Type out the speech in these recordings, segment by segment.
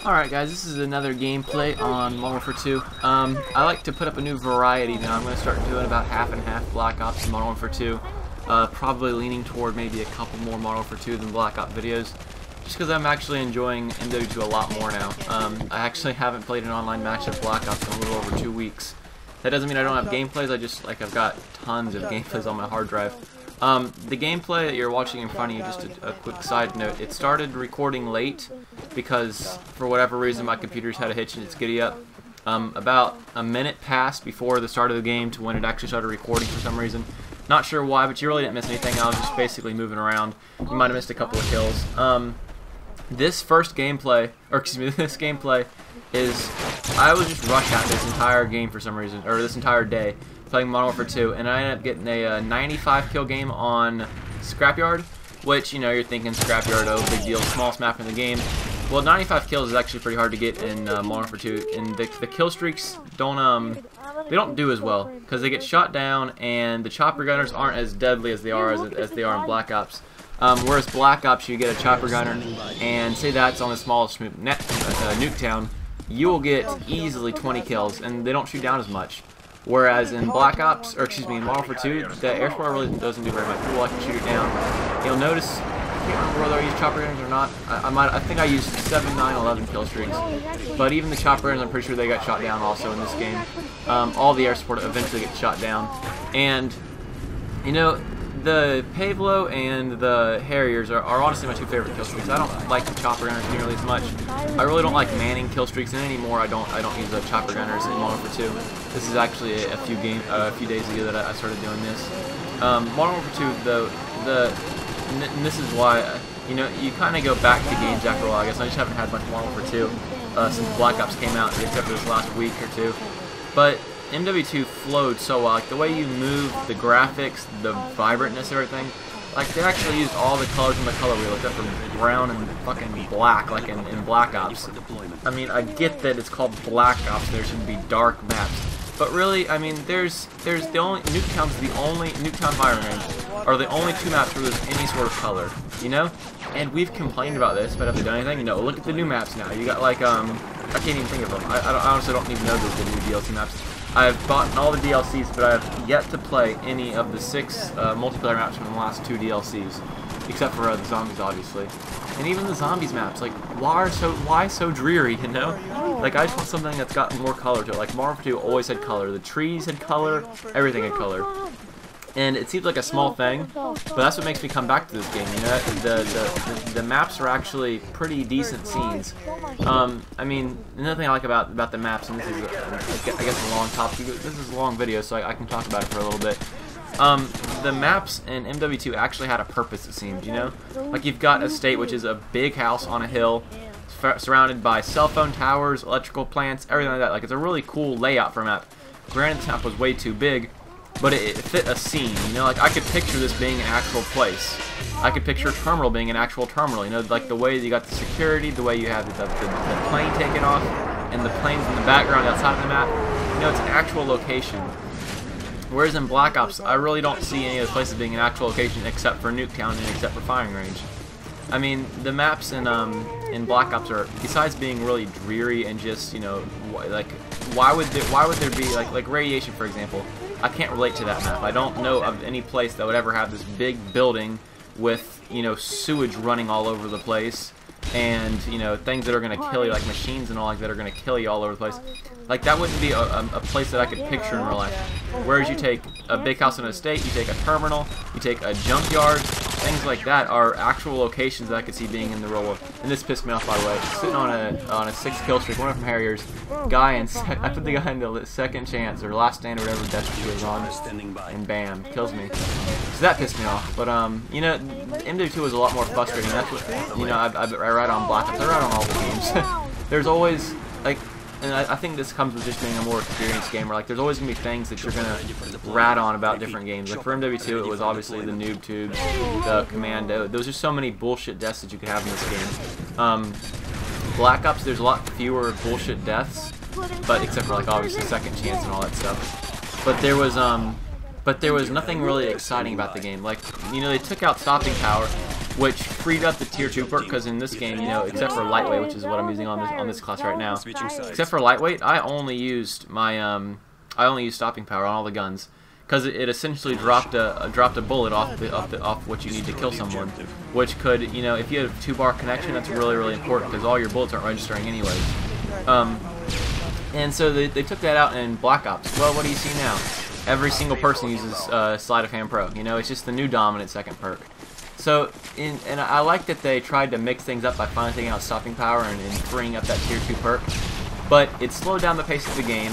Alright guys, this is another gameplay on Modern Warfare 2. I like to put up a new variety now. I'm going to start doing about half and half Black Ops and Modern Warfare 2. Probably leaning toward maybe a couple more Modern Warfare 2 than Black Ops videos. Just because I'm actually enjoying MW2 a lot more now. I actually haven't played an online match of Black Ops in a little over 2 weeks. That doesn't mean I don't have gameplays, I've got tons of gameplays on my hard drive. The gameplay that you're watching in front of you, just a quick side note, it started recording late because for whatever reason my computer's had a hitch and it's giddy up. About a minute passed before the start of the game to when it actually started recording for some reason. Not sure why, but you really didn't miss anything. I was just basically moving around. You might have missed a couple of kills. This gameplay is, I was just rushed out this entire game for some reason, or this entire day, playing Modern Warfare 2, and I ended up getting a 95 kill game on Scrapyard, which, you know, you're thinking Scrapyard, oh, big deal, smallest map in the game. Well, 95 kills is actually pretty hard to get in Modern Warfare 2, and the kill streaks don't do as well, because they get shot down, and the chopper gunners aren't as deadly as they are in Black Ops. Whereas Black Ops, you get a chopper gunner, and say that's on the smallest nuke town, you will get easily 20 kills, and they don't shoot down as much. Whereas in Black Ops, or excuse me, in Modern Warfare 2, the air support really doesn't do very much. People like to shoot it down. You'll notice, I can't remember whether I used chopper gunners or not. I think I used 7, 9, 11 kill streaks. But even the chopper gunners, I'm pretty sure they got shot down also in this game. All the air support eventually gets shot down. And, you know, the Pavelow and the Harriers are honestly my two favorite kill streaks. I don't like the chopper gunners nearly as much. I really don't like manning kill streaks, and anymore I don't use the chopper gunners in Modern Warfare 2. This is actually a few days ago that I started doing this. Modern Warfare 2, though, and this is why, you know, you kind of go back to games after a while. I guess I just haven't had much Modern Warfare 2 since Black Ops came out, except for this last week or two. But MW2 flowed so well. Like the way you move, the graphics, the vibrantness, everything. Like they actually used all the colors in the color wheel, except for brown and fucking black, like in Black Ops. I mean, I get that it's called Black Ops. There should be dark maps, but really, I mean, there's the only Nuketown firing range are the only two maps where there's any sort of color, you know. And we've complained about this, but have they done anything? You know, look at the new maps now. You got like I can't even think of them. I honestly don't even know the new DLC maps. I've bought all the DLCs, but I have yet to play any of the 6 multiplayer maps from the last 2 DLCs, except for the zombies, obviously. And even the zombies maps, like, why so dreary, you know? Like, I just want something that's got more color to it. Like, Modern Warfare 2 always had color. The trees had color, everything had color. And it seems like a small thing, but that's what makes me come back to this game. You know, the maps are actually pretty decent scenes. I mean, another thing I like about the maps, and this is, I guess, a long topic. This is a long video, so I can talk about it for a little bit. The maps in MW2 actually had a purpose, it seems. You know, like you've got a state which is a big house on a hill, surrounded by cell phone towers, electrical plants, everything like that. Like it's a really cool layout for a map. Granted, this map was way too big, but it fit a scene, you know, like I could picture this being an actual place. I could picture a terminal being an actual terminal, you know, like the way you got the security, the way you have the plane taken off, and the planes in the background outside of the map. You know, it's an actual location. Whereas in Black Ops, I really don't see any of the places being an actual location except for Nuketown and except for firing range. I mean, the maps in Black Ops are, besides being really dreary and just, you know, like why would there be like Radiation, for example? I can't relate to that map. I don't know of any place that would ever have this big building with, you know, sewage running all over the place, and, you know, things that are going to kill you, like machines and all like that are going to kill you all over the place. Like, that wouldn't be a place that I could picture in real life. Whereas you take a big house in a state, you take a terminal, you take a junkyard, things like that are actual locations that I could see being in the real world. And this pissed me off, by the way. Sitting on a 6 kill streak, one from Harriers, I put the guy into second chance or last stand or whatever death he was on, and bam, kills me. So that pissed me off. But you know, MW2 was a lot more frustrating. That's what, you know, I write on Black Ops. I write on all the games. There's always like. And I think this comes with just being a more experienced gamer. Like, there's always going to be things that you're going to rat on about different games. Like, for MW2, it was obviously the noob tubes, the commando. Those are so many bullshit deaths that you could have in this game. Black Ops, there's a lot fewer bullshit deaths, but except for, like, obviously second chance and all that stuff. But there was nothing really exciting about the game. Like, you know, they took out stopping power, which freed up the tier 2 perk, because in this game, you know, except for lightweight, which is what I'm using on this class right now, except for lightweight, I only used stopping power on all the guns, because it essentially dropped a bullet off what you need to kill someone, which could, you know, if you have 2-bar connection, that's really, really important, because all your bullets aren't registering anyways. And so they took that out in Black Ops. Well, what do you see now? Every single person uses Sleight of Hand Pro. You know, it's just the new dominant second perk. So, and I like that they tried to mix things up by finally taking out stopping power and freeing up that tier 2 perk. But it slowed down the pace of the game.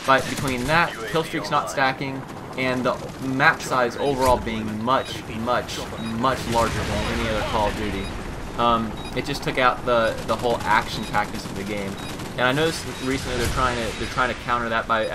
But between that, kill streaks not stacking, and the map size overall being much, much, much larger than any other Call of Duty, it just took out the whole action factors of the game. And I noticed recently they're trying to counter that by they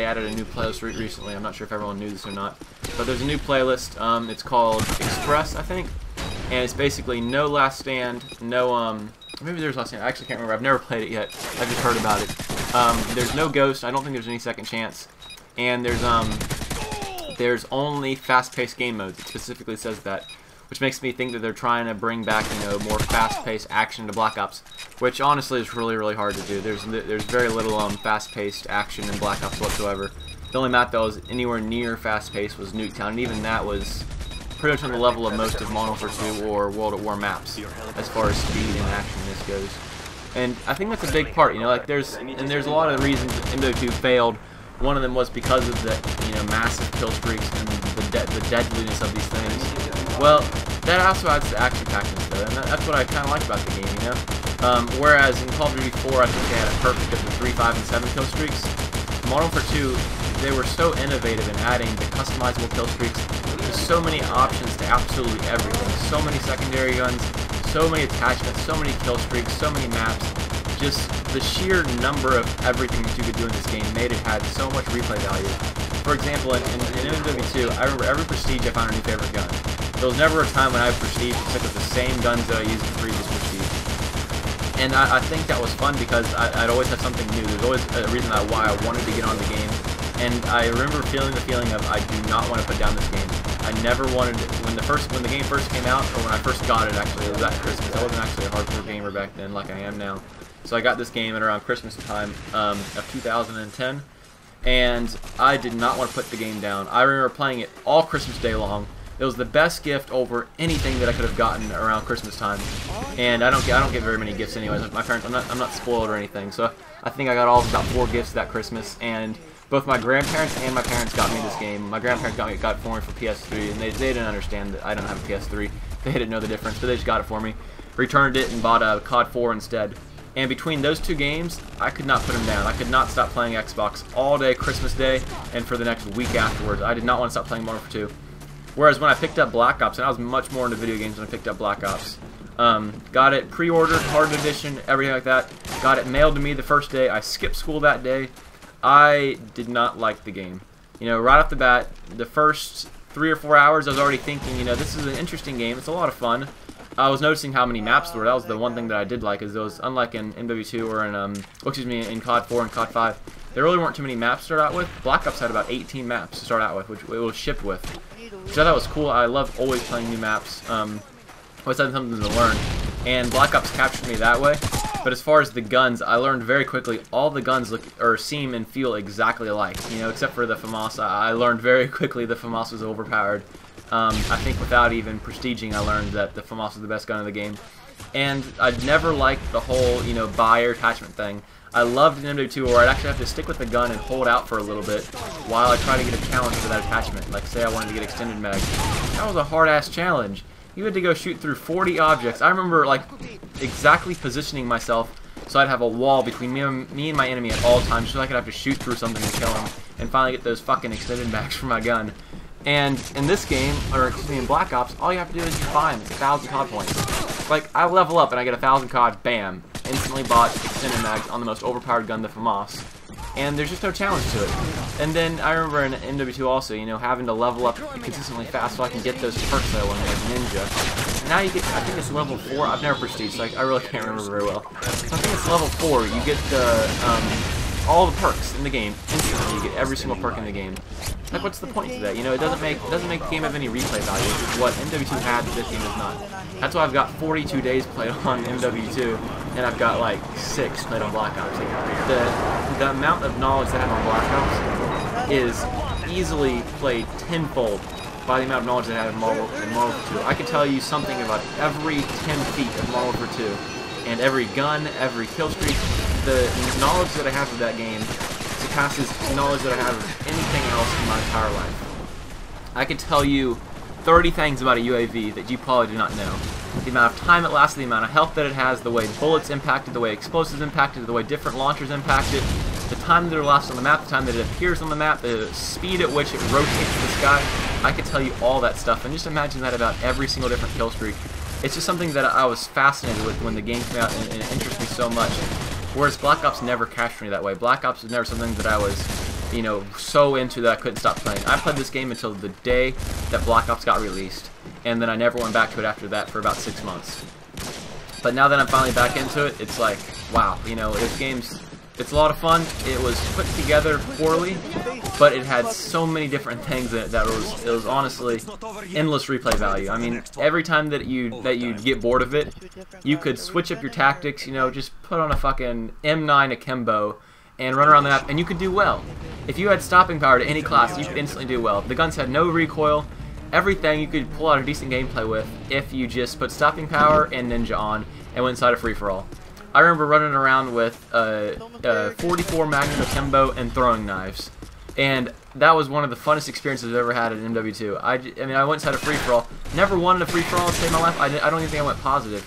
added a new playlist recently. I'm not sure if everyone knew this or not, but there's a new playlist. It's called Express, I think, and it's basically no Last Stand, no maybe there's Last Stand. I actually can't remember. I've never played it yet. I've just heard about it. There's no Ghost. I don't think there's any Second Chance, and there's only fast-paced game modes. It specifically says that, which makes me think that they're trying to bring back, you know, more fast-paced action to Black Ops, which honestly is really, really hard to do. There's very little fast-paced action in Black Ops whatsoever. The only map that was anywhere near fast-paced was Nuketown, and even that was pretty much on the level of most of Modern Warfare 2 or World at War maps as far as speed and actionness goes. And I think that's a big part, you know, like there's a lot of reasons MW2 failed. One of them was because of the, you know, massive kill streaks and the deadliness of these things. Well, that also adds to action factors though, and that's what I kind of like about the game, you know. Whereas in Call of Duty 4, I think they had a perfect of the 3, 5, and 7 kill streaks. Modern Warfare 2, they were so innovative in adding the customizable kill streaks. There's so many options to absolutely everything. So many secondary guns, so many attachments, so many kill streaks, so many maps. Just the sheer number of everything that you could do in this game made it had so much replay value. For example, in MW2, I remember every Prestige I found a new favorite gun. There was never a time when I had Prestige that stuck with the same guns that I used in previous Prestige. And I think that was fun because I'd always have something new. There's always a reason why I wanted to get on the game. And I remember feeling the feeling of I do not want to put down this game. I never wanted to, when the game first came out, or when I first got it actually, it was at Christmas. I wasn't actually a hardcore gamer back then like I am now. So I got this game at around Christmas time of 2010, and I did not want to put the game down. I remember playing it all Christmas Day long. It was the best gift over anything that I could have gotten around Christmas time, and I don't get very many gifts anyways. My parents, I'm not spoiled or anything, so I think I got all about 4 gifts that Christmas, and both my grandparents and my parents got me this game. My grandparents got it for me for PS3, and they didn't understand that I don't have a PS3. They didn't know the difference, but they just got it for me. Returned it and bought a COD 4 instead. And between those 2 games, I could not put them down. I could not stop playing Xbox all day Christmas Day and for the next week afterwards. I did not want to stop playing Modern Warfare 2. Whereas when I picked up Black Ops, and I was much more into video games when I picked up Black Ops, got it pre-ordered, hard edition, everything like that. Got it mailed to me the first day. I skipped school that day. I did not like the game. You know, right off the bat, the first 3 or 4 hours, I was already thinking, you know, this is an interesting game. It's a lot of fun. I was noticing how many maps there were. That was the one thing that I did like, is those, unlike in MW2 or in, in COD 4 and COD 5, there really weren't too many maps to start out with. Black Ops had about 18 maps to start out with, which it was shipped with. Which I thought was cool. I love always playing new maps. Always having something to learn. And Black Ops captured me that way. But as far as the guns, I learned very quickly all the guns look or seem and feel exactly alike. You know, except for the FAMAS. I learned very quickly the FAMAS was overpowered. I think without even prestiging, I learned that the FAMAS was the best gun in the game. And I'd never liked the whole, you know, buyer attachment thing. I loved in MW2 where I'd actually have to stick with the gun and hold out for a little bit while I try to get a challenge for that attachment. Like, say I wanted to get extended mag. That was a hard-ass challenge. You had to go shoot through 40 objects. I remember, like, exactly positioning myself so I'd have a wall between me and my enemy at all times so I could have to shoot through something to kill him and finally get those fucking extended mags for my gun. And in this game, or excuse me, in Black Ops, all you have to do is just buy them. It's 1,000 COD points. Like, I level up and I get 1,000 COD, bam. Instantly bought extended mags on the most overpowered gun, the FAMAS. And there's just no challenge to it. And then I remember in MW2 also, you know, having to level up consistently fast so I can get those perks that I wanted, like Ninja. And now you get, I think it's level 4. I've never prestige, so I really can't remember very well. So I think it's level 4. You get the all the perks in the game instantly. You get every single perk in the game. Like, what's the point to that? You know, it doesn't make the game have any replay value, which is what MW2 had that this game does not. That's why I've got 42 days played on MW2, and I've got like 6 played on Black Ops. Like, the amount of knowledge that I have on Black Ops is easily played tenfold by the amount of knowledge that I have in Modern Warfare 2. I can tell you something about every 10 feet of Modern Warfare 2, and every gun, every kill streak. The knowledge that I have of that game surpasses knowledge that I have of anything else in my entire life. I could tell you 30 things about a UAV that you probably do not know. The amount of time it lasts, the amount of health that it has, the way bullets impact it, the way explosives impact it, the way different launchers impact it, the time that it lasts on the map, the time that it appears on the map, the speed at which it rotates the sky. I could tell you all that stuff, and just imagine that about every single different kill streak. It's just something that I was fascinated with when the game came out, and it interests me so much. Whereas Black Ops never captured me that way. Black Ops was never something that I was, you know, so into that I couldn't stop playing. I played this game until the day that Black Ops got released, and then I never went back to it after that for about 6 months. But now that I'm finally back into it, it's like, wow, you know, this game's, it's a lot of fun. It was put together poorly, but it had so many different things that it was honestly endless replay value. I mean, every time that you get bored of it, you could switch up your tactics. You know, just put on a fucking M9 akimbo and run around the map, and you could do well. If you had stopping power to any class, you could instantly do well. The guns had no recoil. Everything you could pull out a decent gameplay with if you just put stopping power and ninja on and went inside a free-for-all. I remember running around with 44 Magnum akimbo and throwing knives, and that was one of the funnest experiences I've ever had at MW2. I mean, I went inside a free-for-all. Never wanted a free-for-all to save my life. I don't even think I went positive.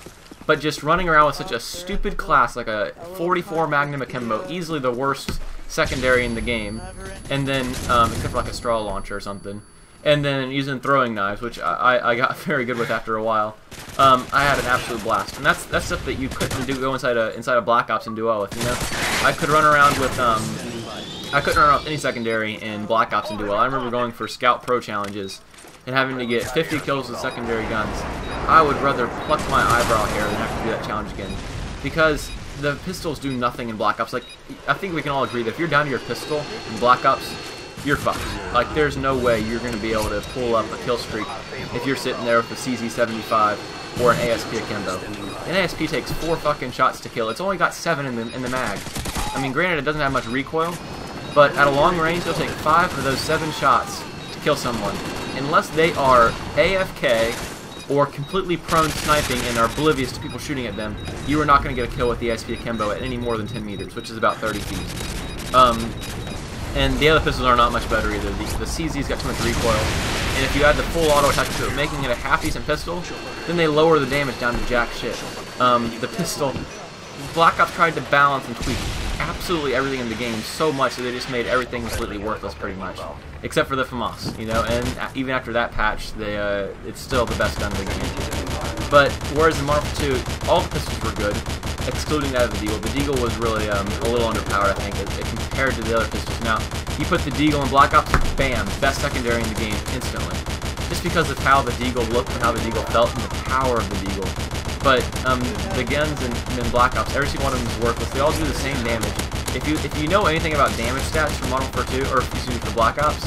But just running around with such a stupid class like a 44 Magnum akimbo, easily the worst secondary in the game, and then except for like a straw launcher or something. And then using throwing knives, which I got very good with after a while. I had an absolute blast, and that's stuff that you couldn't go inside a Black Ops and do well with. You know, I could run around with I couldn't run around with any secondary in Black Ops and do well. I remember going for Scout Pro challenges and having to get 50 kills with secondary guns. I would rather pluck my eyebrow hair than have to do that challenge again, because the pistols do nothing in Black Ops. Like, I think we can all agree that if you're down to your pistol in Black Ops, you're fucked. Like, there's no way you're going to be able to pull up a kill streak if you're sitting there with a CZ75 or an ASP akimbo. An ASP takes 4 fucking shots to kill. It's only got 7 in the mag. I mean, granted, it doesn't have much recoil, but at a long range, it'll take 5 of those 7 shots to kill someone. Unless they are AFK or completely prone sniping and are oblivious to people shooting at them, you are not going to get a kill with the ASP akimbo at any more than 10 meters, which is about 30 feet. And the other pistols are not much better either. The CZ's got too much recoil, and if you add the full auto attack to it, making it a half-decent pistol, then they lower the damage down to jack shit. The pistol, Black Ops tried to balance and tweak absolutely everything in the game so much that they just made everything completely worthless pretty much, except for the FAMAS, you know, and even after that patch, it's still the best gun in the game. But whereas in Modern Warfare 2, all the pistols were good, excluding that of the Deagle. The Deagle was really a little underpowered, I think, compared to the other pistols. Now, you put the Deagle in Black Ops, bam, best secondary in the game instantly. Just because of how the Deagle looked and how the Deagle felt and the power of the Deagle. But the guns in Black Ops, every single one of them is worthless. They all do the same damage. If you know anything about damage stats from Modern Warfare 2, or excuse me, for Black Ops,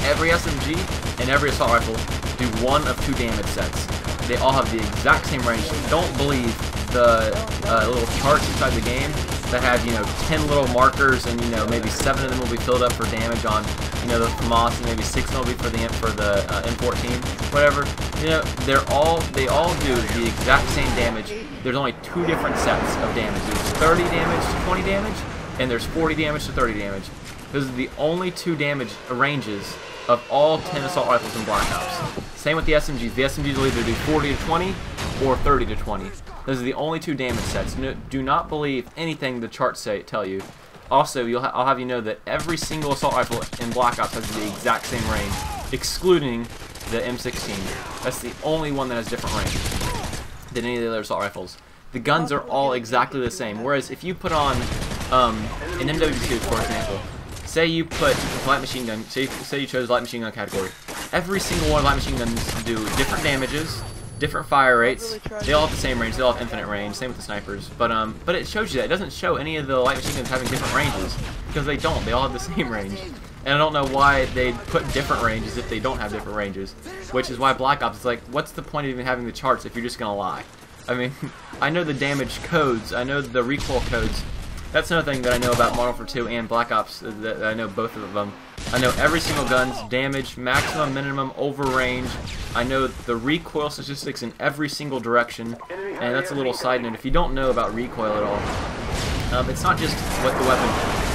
every SMG and every assault rifle do 1 of 2 damage sets. They all have the exact same range. Don't believe the little charts inside the game that have, you know, 10 little markers, and, you know, maybe 7 of them will be filled up for damage on, you know, the FAMAS, and maybe 6 will be for the M14, whatever. You know, they all do the exact same damage. There's only 2 different sets of damage. There's 30 damage to 20 damage, and there's 40 damage to 30 damage. Those are the only 2 damage ranges of all 10 assault rifles in Black Ops. Same with the SMGs. The SMGs will either do 40 to 20 or 30 to 20. Those are the only 2 damage sets. No, do not believe anything the charts tell you. Also, I'll have you know that every single assault rifle in Black Ops has the exact same range, excluding the M16. That's the only one that has different range than any of the other assault rifles. The guns are all exactly the same. Whereas if you put on an MW2, for example, say you put light machine gun, say you chose light machine gun category. Every single one of light machine guns do different damages, different fire rates. They all have the same range. They all have infinite range. Same with the snipers. But it shows you that. It doesn't show any of the light machine guns having different ranges because they don't. They all have the same range. And I don't know why they put different ranges if they don't have different ranges. Which is why Black Ops is like, what's the point of even having the charts if you're just gonna lie? I mean, I know the damage codes. I know the recoil codes. That's another thing that I know about Modern Warfare 2 and Black Ops. That I know both of them. I know every single gun's damage, maximum, minimum, over range. I know the recoil statistics in every single direction. And that's a little side note. If you don't know about recoil at all, it's not just what the weapon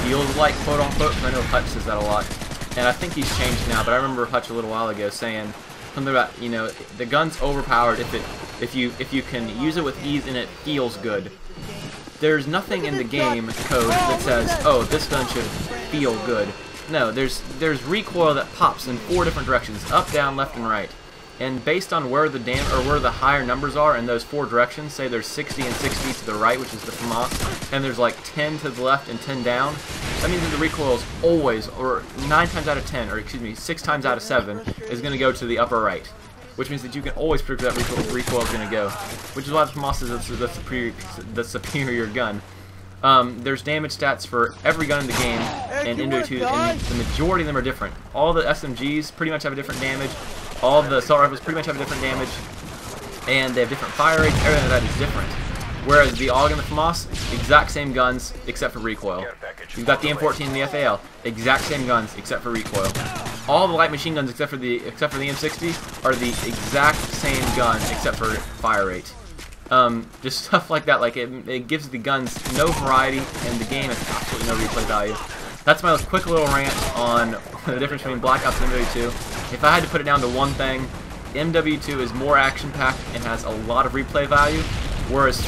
feels like, quote unquote. Because I know Hutch says that a lot, and I think he's changed now. But I remember Hutch a little while ago saying something about, you know, the gun's overpowered if you can use it with ease and it feels good. There's nothing in the game code that says, oh, this gun should feel good. No, there's recoil that pops in 4 different directions, up, down, left, and right. And based on where the where the higher numbers are in those 4 directions, say there's 60 and 60 to the right, which is the FAMAS, and there's like 10 to the left and 10 down, that means that the recoil is always, or 9 times out of 10, or excuse me, 6 times out of 7, is going to go to the upper right. Which means that you can always predict where that recoil is going to go. Which is why the FAMAS is the superior gun. There's damage stats for every gun in the game, and MW2, and the majority of them are different. All the SMGs pretty much have a different damage. All the assault rifles pretty much have a different damage. And they have different fire rates. Everything like that is different. Whereas the AUG and the FAMAS, exact same guns except for recoil. You've got the M14 and the FAL, exact same guns except for recoil. All the light machine guns except for the M60 are the exact same gun except for fire rate. Just stuff like that. Like it gives the guns no variety, and the game has absolutely no replay value. That's my quick little rant on the difference between Black Ops and MW2. If I had to put it down to one thing, MW2 is more action-packed and has a lot of replay value, whereas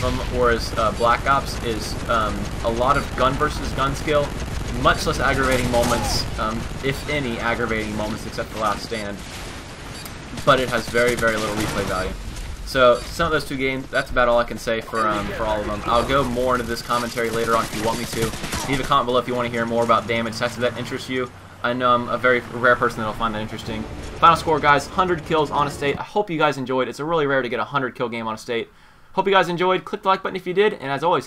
Black Ops is a lot of gun versus gun skill, much less aggravating moments, if any aggravating moments except for Last Stand. But it has very, very little replay value. So some of those 2 games, that's about all I can say for all of them. I'll go more into this commentary later on if you want me to. Leave a comment below if you want to hear more about damage stats if that interests you. I know I'm a very rare person that'll find that interesting. Final score, guys, 100 kills on a state. I hope you guys enjoyed. It's really rare to get a 100 kill game on a state. Hope you guys enjoyed. Click the like button if you did, and as always,